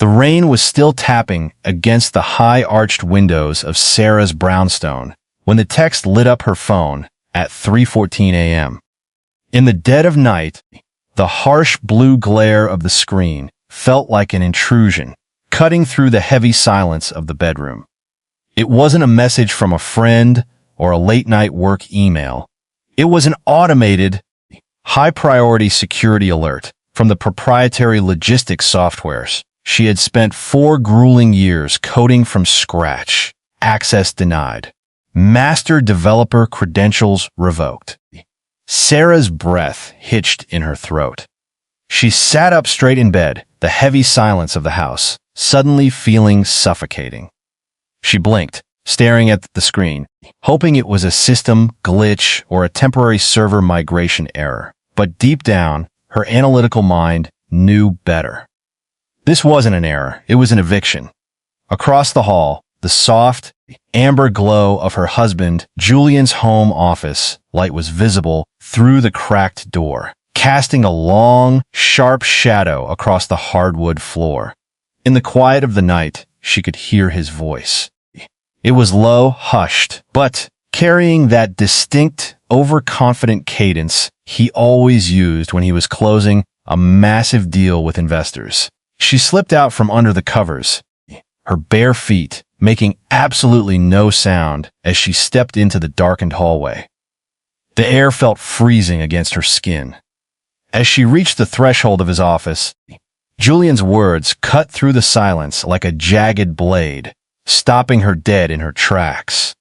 The rain was still tapping against the high-arched windows of Sarah's brownstone when the text lit up her phone at 3:14 a.m. In the dead of night, the harsh blue glare of the screen felt like an intrusion, cutting through the heavy silence of the bedroom. It wasn't a message from a friend or a late-night work email. It was an automated, high-priority security alert from the proprietary logistics softwares she had spent 4 grueling years coding from scratch. Access denied. Master developer credentials revoked. Sarah's breath hitched in her throat. She sat up straight in bed, the heavy silence of the house suddenly feeling suffocating. She blinked, staring at the screen, hoping it was a system glitch or a temporary server migration error. But deep down, her analytical mind knew better. This wasn't an error, it was an eviction. Across the hall, the soft, amber glow of her husband, Julian's home office light was visible through the cracked door, casting a long, sharp shadow across the hardwood floor. In the quiet of the night, she could hear his voice. It was low, hushed, but carrying that distinct, overconfident cadence he always used when he was closing a massive deal with investors. She slipped out from under the covers, her bare feet making absolutely no sound as she stepped into the darkened hallway. The air felt freezing against her skin. As she reached the threshold of his office, Julian's words cut through the silence like a jagged blade, stopping her dead in her tracks.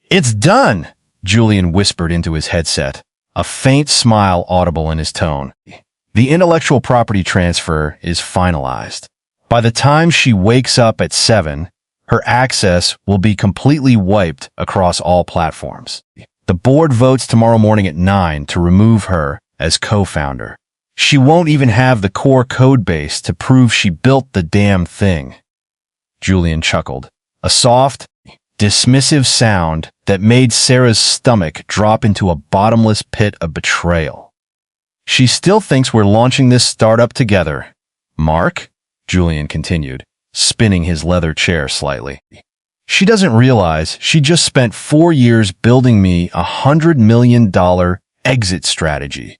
"It's done," Julian whispered into his headset, a faint smile audible in his tone. "The intellectual property transfer is finalized. By the time she wakes up at 7, her access will be completely wiped across all platforms. The board votes tomorrow morning at 9 to remove her as co-founder. She won't even have the core code base to prove she built the damn thing." Julian chuckled, a soft, dismissive sound that made Sarah's stomach drop into a bottomless pit of betrayal. "She still thinks we're launching this startup together, Mark," Julian continued, spinning his leather chair slightly. "She doesn't realize she just spent 4 years building me a $100 million exit strategy.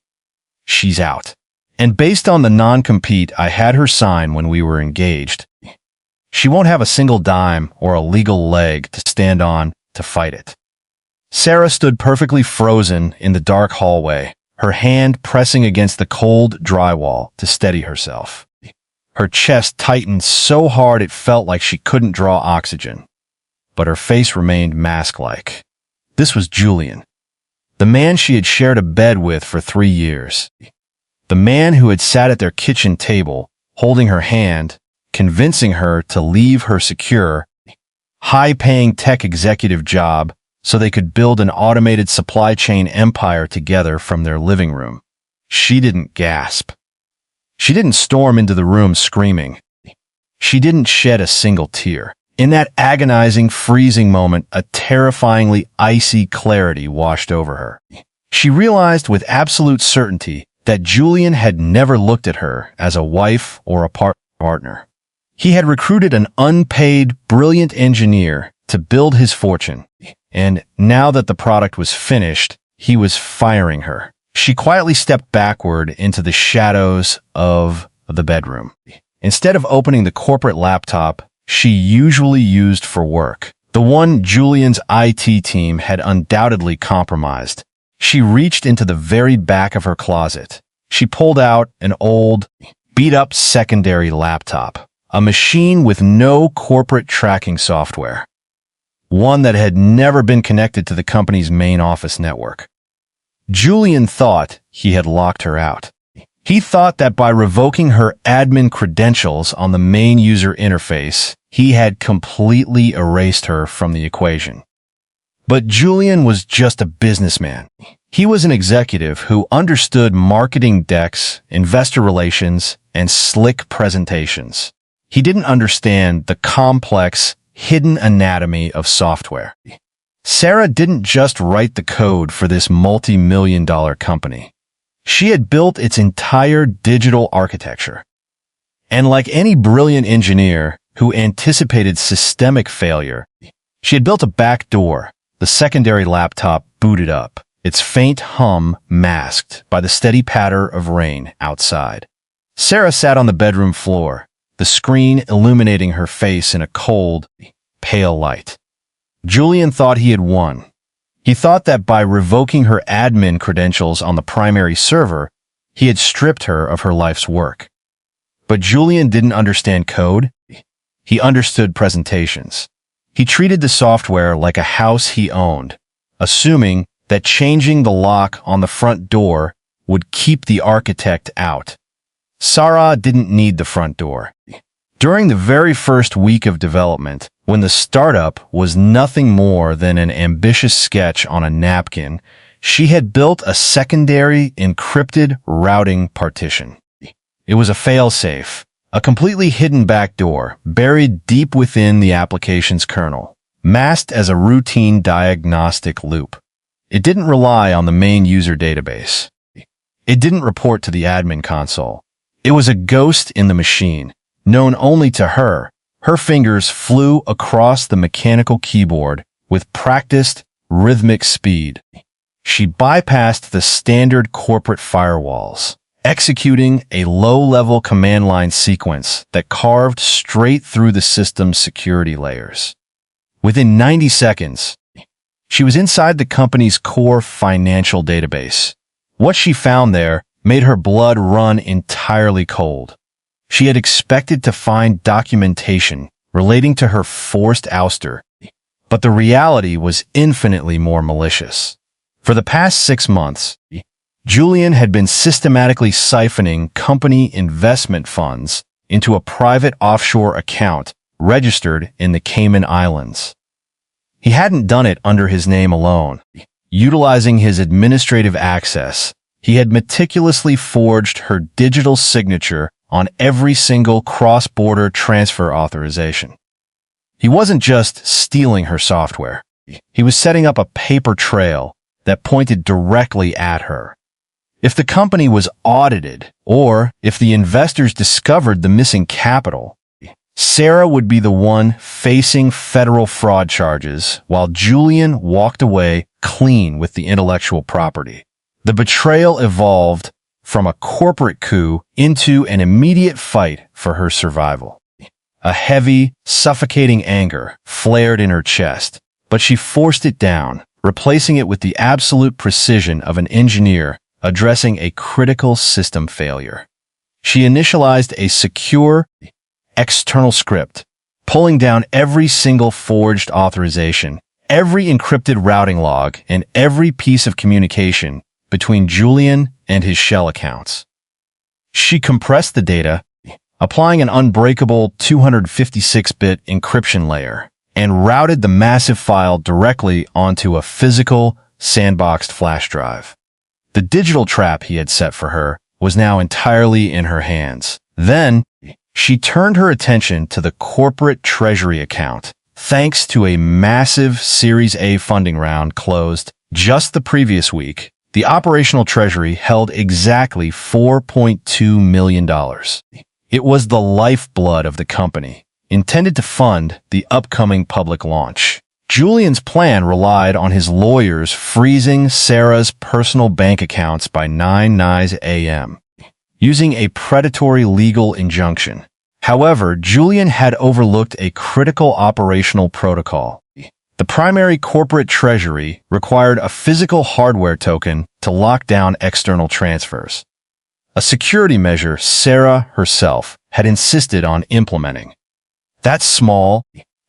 She's out. And based on the non-compete I had her sign when we were engaged, she won't have a single dime or a legal leg to stand on to fight it." Sarah stood perfectly frozen in the dark hallway, her hand pressing against the cold drywall to steady herself. Her chest tightened so hard it felt like she couldn't draw oxygen, but her face remained mask-like. This was Julian, the man she had shared a bed with for 3 years, the man who had sat at their kitchen table, holding her hand, convincing her to leave her secure, high-paying tech executive job so they could build an automated supply chain empire together from their living room. She didn't gasp. She didn't storm into the room screaming. She didn't shed a single tear. In that agonizing, freezing moment, a terrifyingly icy clarity washed over her. She realized with absolute certainty that Julian had never looked at her as a wife or a partner. He had recruited an unpaid, brilliant engineer to build his fortune, and now that the product was finished, he was firing her. She quietly stepped backward into the shadows of the bedroom. Instead of opening the corporate laptop she usually used for work, the one Julian's IT team had undoubtedly compromised, she reached into the very back of her closet. She pulled out an old, beat-up secondary laptop, a machine with no corporate tracking software, one that had never been connected to the company's main office network. Julian thought he had locked her out. He thought that by revoking her admin credentials on the main user interface, he had completely erased her from the equation. But Julian was just a businessman. He was an executive who understood marketing decks, investor relations, and slick presentations. He didn't understand the complex, hidden anatomy of software. Sarah didn't just write the code for this multi-million-dollar company. She had built its entire digital architecture. And like any brilliant engineer who anticipated systemic failure, she had built a back door. The secondary laptop booted up, its faint hum masked by the steady patter of rain outside. Sarah sat on the bedroom floor, the screen illuminating her face in a cold, pale light. Julian thought he had won. He thought that by revoking her admin credentials on the primary server, he had stripped her of her life's work. But Julian didn't understand code. He understood presentations. He treated the software like a house he owned, assuming that changing the lock on the front door would keep the architect out. Sarah didn't need the front door. During the very first week of development, when the startup was nothing more than an ambitious sketch on a napkin, she had built a secondary encrypted routing partition. It was a failsafe, a completely hidden backdoor buried deep within the application's kernel, masked as a routine diagnostic loop. It didn't rely on the main user database. It didn't report to the admin console. It was a ghost in the machine, known only to her. Her fingers flew across the mechanical keyboard with practiced, rhythmic speed. She bypassed the standard corporate firewalls, executing a low-level command line sequence that carved straight through the system's security layers. Within 90 seconds, she was inside the company's core financial database. What she found there made her blood run entirely cold. She had expected to find documentation relating to her forced ouster, but the reality was infinitely more malicious. For the past 6 months, Julian had been systematically siphoning company investment funds into a private offshore account registered in the Cayman Islands. He hadn't done it under his name alone. Utilizing his administrative access, he had meticulously forged her digital signature on every single cross-border transfer authorization. He wasn't just stealing her software. He was setting up a paper trail that pointed directly at her. If the company was audited, or if the investors discovered the missing capital, Sarah would be the one facing federal fraud charges, while Julian walked away clean with the intellectual property. The betrayal evolved from a corporate coup into an immediate fight for her survival. A heavy, suffocating anger flared in her chest, but she forced it down, replacing it with the absolute precision of an engineer addressing a critical system failure. She initialized a secure, external script, pulling down every single forged authorization, every encrypted routing log, and every piece of communication between Julian and his shell accounts. She compressed the data, applying an unbreakable 256-bit encryption layer, and routed the massive file directly onto a physical, sandboxed flash drive. The digital trap he had set for her was now entirely in her hands. Then, she turned her attention to the corporate treasury account. Thanks to a massive Series A funding round closed just the previous week, the operational treasury held exactly $4.2 million. It was the lifeblood of the company, intended to fund the upcoming public launch. Julian's plan relied on his lawyers freezing Sarah's personal bank accounts by 9 a.m., using a predatory legal injunction. However, Julian had overlooked a critical operational protocol. The primary corporate treasury required a physical hardware token to lock down external transfers, a security measure Sarah herself had insisted on implementing. That small,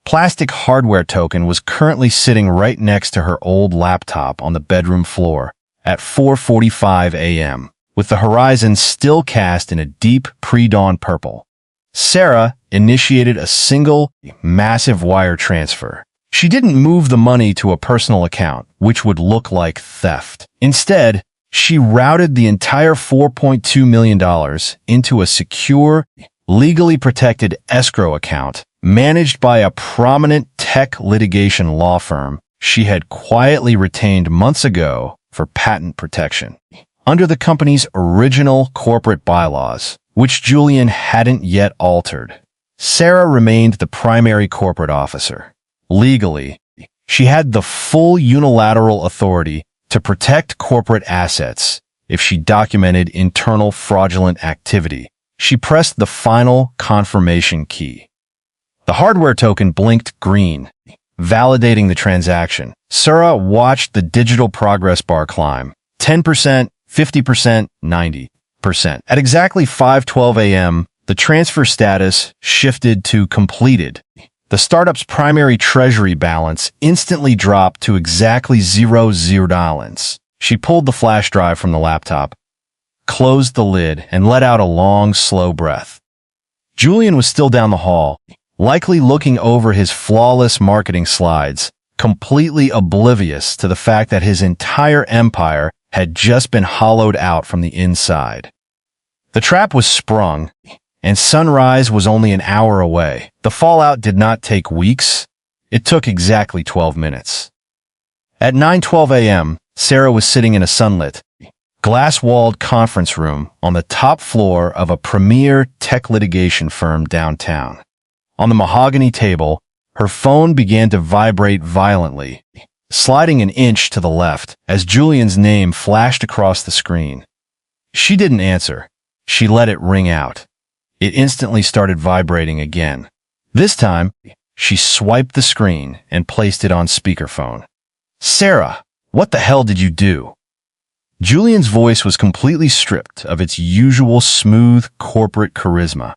plastic hardware token was currently sitting right next to her old laptop on the bedroom floor at 4:45 a.m., with the horizon still cast in a deep pre-dawn purple. Sarah initiated a single, massive wire transfer. She didn't move the money to a personal account, which would look like theft. Instead, she routed the entire $4.2 million into a secure, legally protected escrow account managed by a prominent tech litigation law firm she had quietly retained months ago for patent protection. Under the company's original corporate bylaws, which Julian hadn't yet altered. Sarah remained the primary corporate officer. Legally, she had the full unilateral authority to protect corporate assets if she documented internal fraudulent activity. She pressed the final confirmation key. The hardware token blinked green, validating the transaction. Sarah watched the digital progress bar climb. 10%, 50%, 90%. At exactly 5:12 a.m., the transfer status shifted to completed. The startup's primary treasury balance instantly dropped to exactly $0. She pulled the flash drive from the laptop, closed the lid, and let out a long, slow breath. Julian was still down the hall, likely looking over his flawless marketing slides, completely oblivious to the fact that his entire empire had just been hollowed out from the inside. The trap was sprung, and sunrise was only an hour away. The fallout did not take weeks. It took exactly 12 minutes. At 9:12 a.m., Sarah was sitting in a sunlit, glass-walled conference room on the top floor of a premier tech litigation firm downtown. On the mahogany table, her phone began to vibrate violently, sliding an inch to the left as Julian's name flashed across the screen. She didn't answer. She let it ring out. It instantly started vibrating again. This time, she swiped the screen and placed it on speakerphone. "Sarah, what the hell did you do?" Julian's voice was completely stripped of its usual smooth corporate charisma.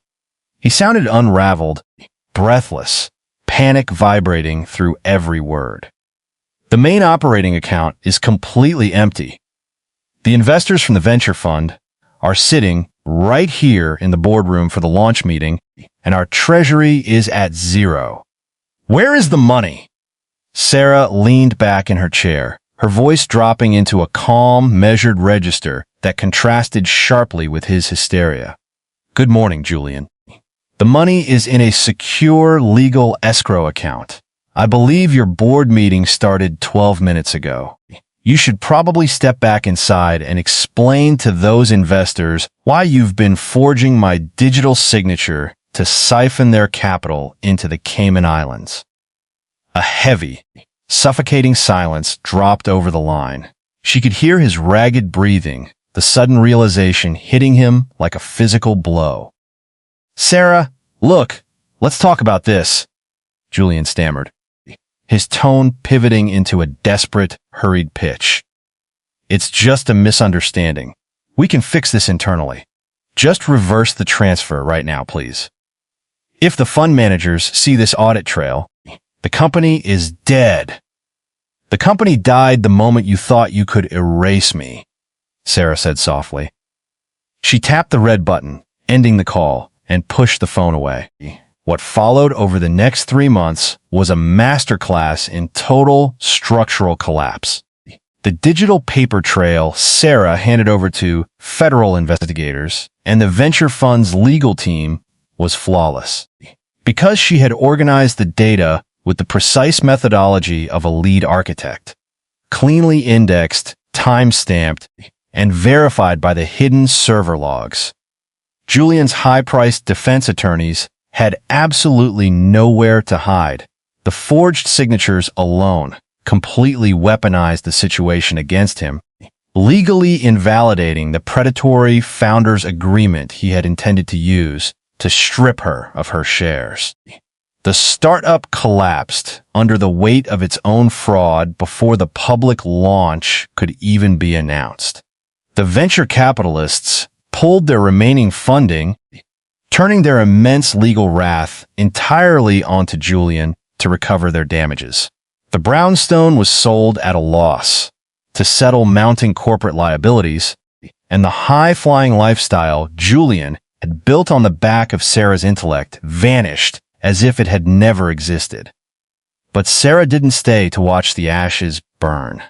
He sounded unraveled, breathless, panic vibrating through every word. "The main operating account is completely empty. The investors from the venture fund are sitting right here in the boardroom for the launch meeting, and our treasury is at zero. Where is the money?" Sarah leaned back in her chair, her voice dropping into a calm, measured register that contrasted sharply with his hysteria. "Good morning, Julian. The money is in a secure legal escrow account. I believe your board meeting started 12 minutes ago. You should probably step back inside and explain to those investors why you've been forging my digital signature to siphon their capital into the Cayman Islands." A heavy, suffocating silence dropped over the line. She could hear his ragged breathing, the sudden realization hitting him like a physical blow. "Sarah, look, let's talk about this," Julian stammered, his tone pivoting into a desperate, hurried pitch. "It's just a misunderstanding. We can fix this internally. Just reverse the transfer right now, please. If the fund managers see this audit trail, the company is dead. The company died the moment you thought you could erase me," Sarah said softly. She tapped the red button, ending the call, and pushed the phone away. What followed over the next 3 months was a masterclass in total structural collapse. The digital paper trail Sarah handed over to federal investigators and the venture fund's legal team was flawless. Because she had organized the data with the precise methodology of a lead architect, cleanly indexed, time-stamped, and verified by the hidden server logs, Julian's high-priced defense attorneys had absolutely nowhere to hide. The forged signatures alone completely weaponized the situation against him, legally invalidating the predatory founder's agreement he had intended to use to strip her of her shares. The startup collapsed under the weight of its own fraud before the public launch could even be announced. The venture capitalists pulled their remaining funding, turning their immense legal wrath entirely onto Julian to recover their damages. The brownstone was sold at a loss to settle mounting corporate liabilities, and the high-flying lifestyle Julian had built on the back of Sarah's intellect vanished as if it had never existed. But Sarah didn't stay to watch the ashes burn.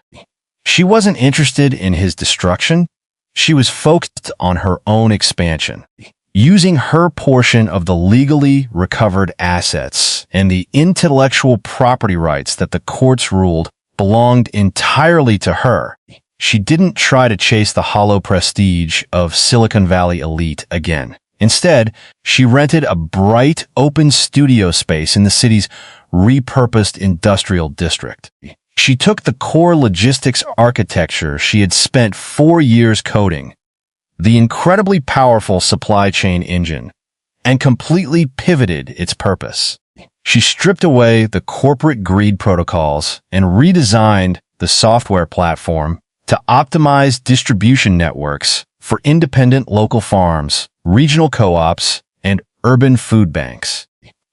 She wasn't interested in his destruction. She was focused on her own expansion, using her portion of the legally recovered assets and the intellectual property rights that the courts ruled belonged entirely to her. She didn't try to chase the hollow prestige of Silicon Valley elite again. Instead, she rented a bright, open studio space in the city's repurposed industrial district. She took the core logistics architecture she had spent 4 years coding, the incredibly powerful supply chain engine, and completely pivoted its purpose. She stripped away the corporate greed protocols and redesigned the software platform to optimize distribution networks for independent local farms, regional co-ops, and urban food banks.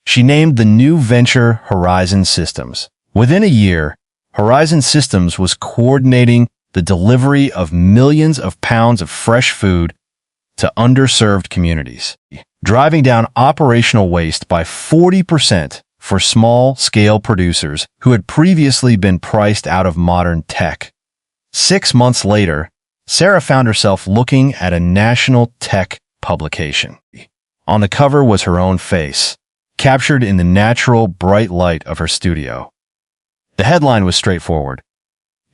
She named the new venture Horizon Systems. Within a year, Horizon Systems was coordinating the delivery of millions of pounds of fresh food to underserved communities, driving down operational waste by 40% for small-scale producers who had previously been priced out of modern tech. 6 months later, Sarah found herself looking at a national tech publication. On the cover was her own face, captured in the natural, bright light of her studio. The headline was straightforward: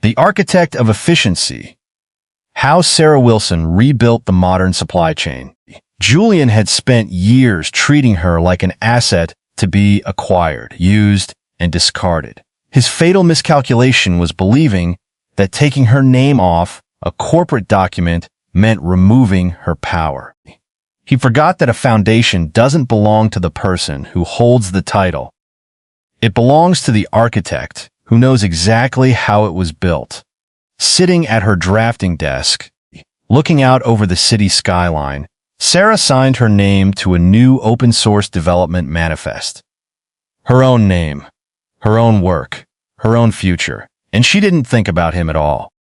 "The Architect of Efficiency: How Sarah Wilson Rebuilt the Modern Supply Chain." Julian had spent years treating her like an asset to be acquired, used, and discarded. His fatal miscalculation was believing that taking her name off a corporate document meant removing her power. He forgot that a foundation doesn't belong to the person who holds the title. It belongs to the architect who knows exactly how it was built. Sitting at her drafting desk, looking out over the city skyline, Sarah signed her name to a new open-source development manifest. Her own name, her own work, her own future, and she didn't think about him at all.